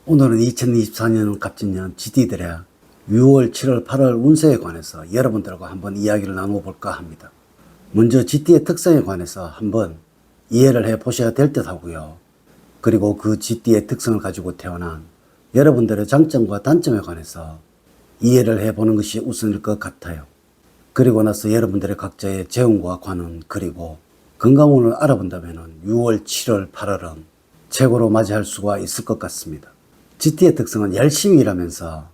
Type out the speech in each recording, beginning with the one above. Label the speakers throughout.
Speaker 1: 오늘은 2024년 갑진년 GD들의 6월, 7월, 8월 운세에 관해서 여러분들과 한번 이야기를 나눠볼까 합니다. 먼저 GD의 특성에 관해서 한번 이해를 해 보셔야 될 듯 하고요. 그리고 그 GD의 특성을 가지고 태어난 여러분들의 장점과 단점에 관해서 이해를 해보는 것이 우선일 것 같아요. 그리고 나서 여러분들의 각자의 재운과 관운 그리고 건강운을 알아본다면 6월, 7월, 8월은 최고로 맞이할 수가 있을 것 같습니다. GT의 특성은 열심히 일하면서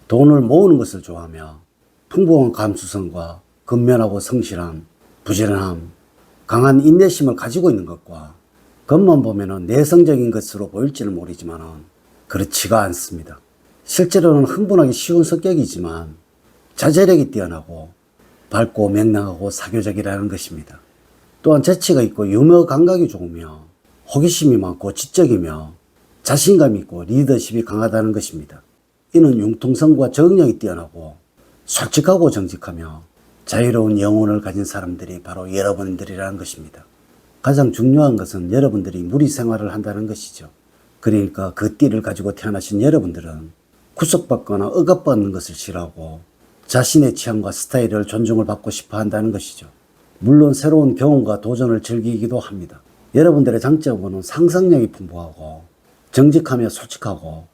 Speaker 1: 돈을 모으는 것을 좋아하며 풍부한 감수성과 근면하고 성실함, 부지런함, 강한 인내심을 가지고 있는 것과 겉만 보면 내성적인 것으로 보일지는 모르지만 그렇지가 않습니다. 실제로는 흥분하기 쉬운 성격이지만 자제력이 뛰어나고 밝고 명랑하고 사교적이라는 것입니다. 또한 재치가 있고 유머 감각이 좋으며 호기심이 많고 지적이며 자신감 있고 리더십이 강하다는 것입니다. 이는 융통성과 적응력이 뛰어나고 솔직하고 정직하며 자유로운 영혼을 가진 사람들이 바로 여러분들이라는 것입니다. 가장 중요한 것은 여러분들이 무리 생활을 한다는 것이죠. 그러니까 그 띠를 가지고 태어나신 여러분들은 구속받거나 억압받는 것을 싫어하고 자신의 취향과 스타일을 존중을 받고 싶어 한다는 것이죠. 물론 새로운 경험과 도전을 즐기기도 합니다. 여러분들의 장점은 상상력이 풍부하고 정직하며 솔직하고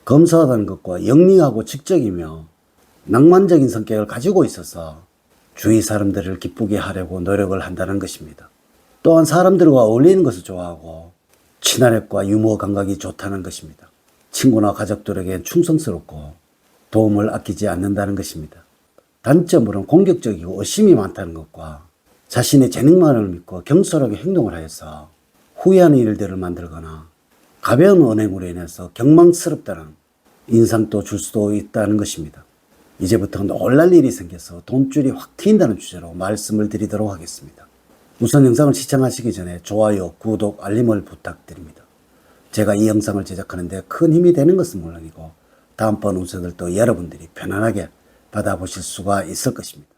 Speaker 1: 검소하다는 것과 영리하고 직접이며 낭만적인 성격을 가지고 있어서 주위 사람들을 기쁘게 하려고 노력을 한다는 것입니다. 또한 사람들과 어울리는 것을 좋아하고 친화력과 유머 감각이 좋다는 것입니다. 친구나 가족들에게 충성스럽고 도움을 아끼지 않는다는 것입니다. 단점으로는 공격적이고 의심이 많다는 것과 자신의 재능만을 믿고 경솔하게 행동을 하여서 후회하는 일들을 만들거나 가벼운 언행으로 인해서 경망스럽다는 인상도 줄 수도 있다는 것입니다. 이제부터 놀랄 일이 생겨서 돈줄이 확 트인다는 주제로 말씀을 드리도록 하겠습니다. 우선 영상을 시청하시기 전에 좋아요, 구독, 알림을 부탁드립니다. 제가 이 영상을 제작하는데 큰 힘이 되는 것은 물론이고 다음번 운세들도 여러분들이 편안하게 받아보실 수가 있을 것입니다.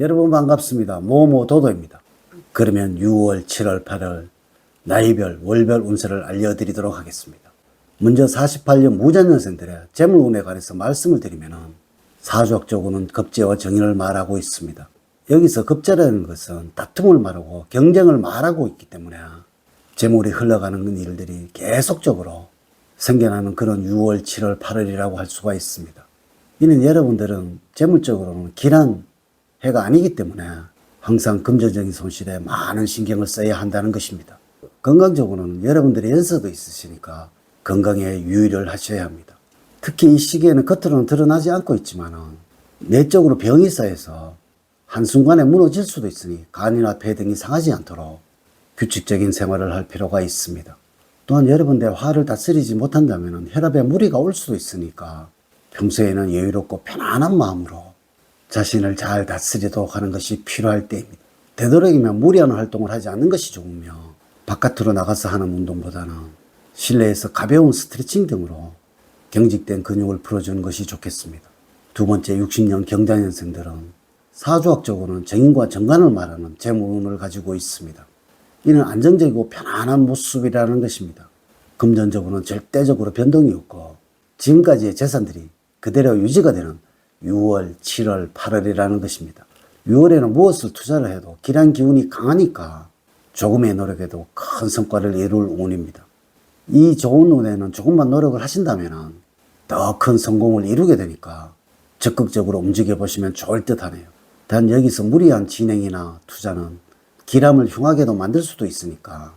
Speaker 1: 여러분 반갑습니다. 모모도도입니다. 그러면 6월, 7월, 8월 나이별, 월별 운세를 알려드리도록 하겠습니다. 먼저 48년 무자년생들의 재물운에 관해서 말씀을 드리면 사주학적으로는 급제와 정인을 말하고 있습니다. 여기서 급제라는 것은 다툼을 말하고 경쟁을 말하고 있기 때문에 재물이 흘러가는 일들이 계속적으로 생겨나는 그런 6월, 7월, 8월이라고 할 수가 있습니다. 이는 여러분들은 재물적으로는 길한 해가 아니기 때문에 항상 금전적인 손실에 많은 신경을 써야 한다는 것입니다. 건강적으로는 여러분들의 연세도 있으시니까 건강에 유의를 하셔야 합니다. 특히 이 시기에는 겉으로는 드러나지 않고 있지만 내적으로 병이 쌓여서 한순간에 무너질 수도 있으니 간이나 폐 등이 상하지 않도록 규칙적인 생활을 할 필요가 있습니다. 또한 여러분들의 화를 다스리지 못한다면 혈압에 무리가 올 수도 있으니까 평소에는 여유롭고 편안한 마음으로 자신을 잘 다스리도록 하는 것이 필요할 때입니다. 되도록이면 무리하는 활동을 하지 않는 것이 좋으며 바깥으로 나가서 하는 운동보다는 실내에서 가벼운 스트레칭 등으로 경직된 근육을 풀어주는 것이 좋겠습니다. 두 번째 60년 경자년생들은 사주학적으로는 정인과 정관을 말하는 재물운을 가지고 있습니다. 이는 안정적이고 편안한 모습이라는 것입니다. 금전적으로는 절대적으로 변동이 없고 지금까지의 재산들이 그대로 유지가 되는 6월, 7월, 8월이라는 것입니다. 6월에는 무엇을 투자를 해도 기란 기운이 강하니까 조금의 노력에도 큰 성과를 이룰 운입니다. 이 좋은 운에는 조금만 노력을 하신다면 더 큰 성공을 이루게 되니까 적극적으로 움직여 보시면 좋을 듯 하네요. 단 여기서 무리한 진행이나 투자는 기람을 흉하게도 만들 수도 있으니까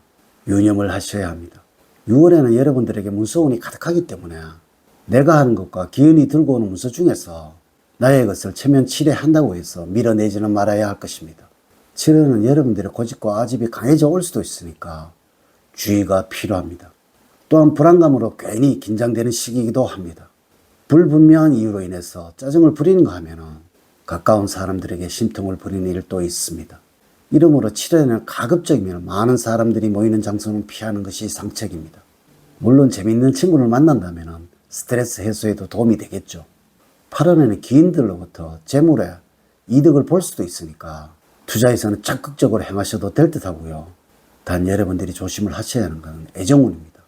Speaker 1: 유념을 하셔야 합니다. 6월에는 여러분들에게 문서운이 가득하기 때문에 내가 하는 것과 기운이 들고 오는 문서 중에서 나의 것을 체면 칠해한다고 해서 밀어내지는 말아야 할 것입니다. 7월은 여러분들의 고집과 아집이 강해져 올 수도 있으니까 주의가 필요합니다. 또한 불안감으로 괜히 긴장되는 시기이기도 합니다. 불분명한 이유로 인해서 짜증을 부리는가 하면 가까운 사람들에게 심통을 부리는 일도 있습니다. 이러므로 7월에는 가급적이면 많은 사람들이 모이는 장소는 피하는 것이 상책입니다. 물론 재미있는 친구를 만난다면 스트레스 해소에도 도움이 되겠죠. 8월에는 기인들로부터 재물에 이득을 볼 수도 있으니까 투자에서는 적극적으로 행하셔도 될 듯 하고요. 단 여러분들이 조심을 하셔야 하는 것은 애정운입니다.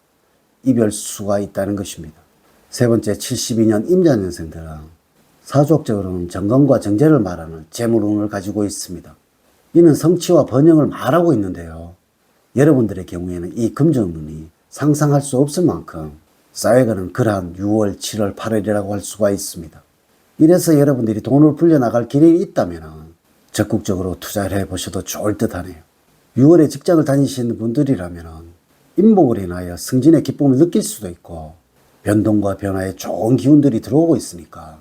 Speaker 1: 이별수가 있다는 것입니다. 세 번째, 72년 임자년생들은 사주학적으로는 정건과 정제를 말하는 재물운을 가지고 있습니다. 이는 성취와 번영을 말하고 있는데요. 여러분들의 경우에는 이 금전운이 상상할 수 없을 만큼 쌓여가는 그러한 6월, 7월, 8월이라고 할 수가 있습니다. 이래서 여러분들이 돈을 불려나갈 길이 있다면 적극적으로 투자를 해보셔도 좋을 듯 하네요. 6월에 직장을 다니시는 분들이라면 인복을 인하여 승진의 기쁨을 느낄 수도 있고 변동과 변화에 좋은 기운들이 들어오고 있으니까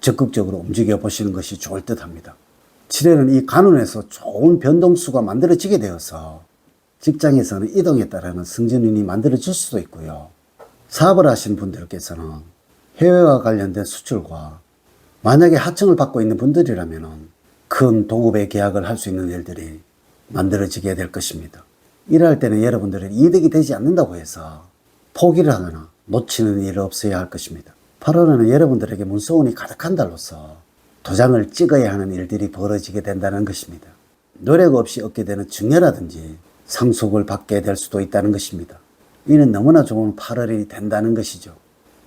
Speaker 1: 적극적으로 움직여 보시는 것이 좋을 듯 합니다. 7월은 이 간운에서 좋은 변동수가 만들어지게 되어서 직장에서는 이동에 따르는 승진운이 만들어질 수도 있고요. 사업을 하시는 분들께서는 해외와 관련된 수출과 만약에 하청을 받고 있는 분들이라면 큰 도급의 계약을 할 수 있는 일들이 만들어지게 될 것입니다. 일할 때는 여러분들은 이득이 되지 않는다고 해서 포기를 하거나 놓치는 일이 없어야 할 것입니다. 8월에는 여러분들에게 문서운이 가득한 달로서 도장을 찍어야 하는 일들이 벌어지게 된다는 것입니다. 노력 없이 얻게 되는 증여라든지 상속을 받게 될 수도 있다는 것입니다. 이는 너무나 좋은 8월이 된다는 것이죠.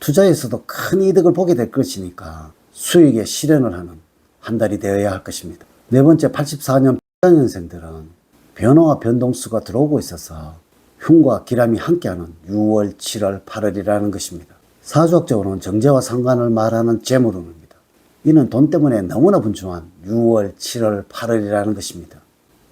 Speaker 1: 투자에서도 큰 이득을 보게 될 것이니까 수익에 실현을 하는 한 달이 되어야 할 것입니다. 네 번째, 84년 년생들은 변화와 변동수가 들어오고 있어서 흉과 기람이 함께하는 6월, 7월, 8월이라는 것입니다. 사주학적으로는 정제와 상관을 말하는 재물운입니다. 이는 돈 때문에 너무나 분주한 6월, 7월, 8월이라는 것입니다.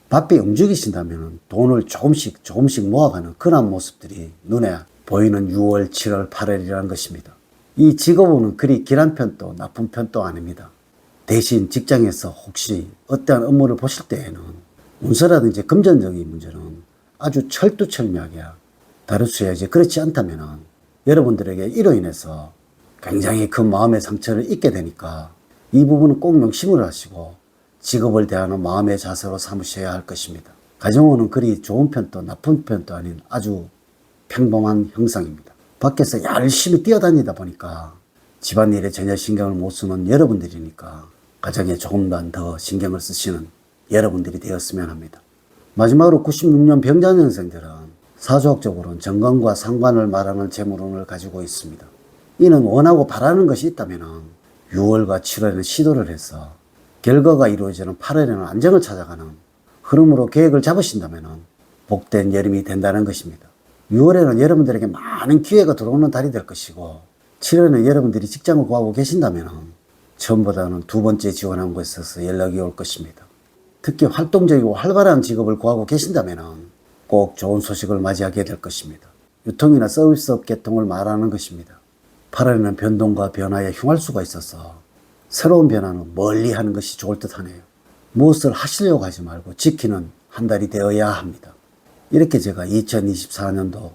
Speaker 1: 바삐 움직이신다면 돈을 조금씩 모아가는 그런 모습들이 눈에 보이는 6월, 7월, 8월이라는 것입니다. 이 직업운은 그리 길한 편도 나쁜 편도 아닙니다. 대신 직장에서 혹시 어떠한 업무를 보실 때에는 문서라든지 금전적인 문제는 아주 철두철미하게 다루셔야지, 그렇지 않다면 여러분들에게 이로 인해서 굉장히 큰 마음의 상처를 입게 되니까 이 부분은 꼭 명심을 하시고 직업을 대하는 마음의 자세로 삼으셔야 할 것입니다. 가정운은 그리 좋은 편도 나쁜 편도 아닌 아주 평범한 형상입니다. 밖에서 열심히 뛰어다니다 보니까 집안일에 전혀 신경을 못 쓰는 여러분들이니까 가정에 조금만 더 신경을 쓰시는 여러분들이 되었으면 합니다. 마지막으로 96년 병자년생들은 사주학적으로는 정관과 상관을 말하는 재물운을 가지고 있습니다. 이는 원하고 바라는 것이 있다면 6월과 7월에는 시도를 해서 결과가 이루어지는 8월에는 안정을 찾아가는 흐름으로 계획을 잡으신다면 복된 여름이 된다는 것입니다. 6월에는 여러분들에게 많은 기회가 들어오는 달이 될 것이고 7월에는 여러분들이 직장을 구하고 계신다면 처음보다는 두 번째 지원한 곳에 있어서 연락이 올 것입니다. 특히 활동적이고 활발한 직업을 구하고 계신다면 꼭 좋은 소식을 맞이하게 될 것입니다. 유통이나 서비스업 계통을 말하는 것입니다. 8월에는 변동과 변화에 흉할 수가 있어서 새로운 변화는 멀리 하는 것이 좋을 듯 하네요. 무엇을 하시려고 하지 말고 지키는 한 달이 되어야 합니다. 이렇게 제가 2024년도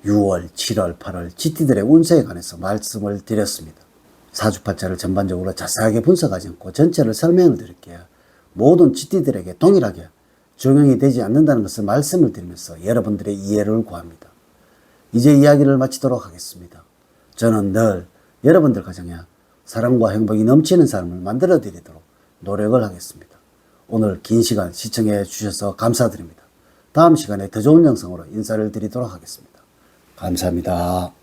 Speaker 1: 6월, 7월, 8월 GT들의 운세에 관해서 말씀을 드렸습니다. 사주팔자를 전반적으로 자세하게 분석하지 않고 전체를 설명을 드릴게요. 모든 GT들에게 동일하게 적용이 되지 않는다는 것을 말씀을 드리면서 여러분들의 이해를 구합니다. 이제 이야기를 마치도록 하겠습니다. 저는 늘 여러분들 가정에 사랑과 행복이 넘치는 삶을 만들어 드리도록 노력을 하겠습니다. 오늘 긴 시간 시청해 주셔서 감사드립니다. 다음 시간에 더 좋은 영상으로 인사를 드리도록 하겠습니다. 감사합니다.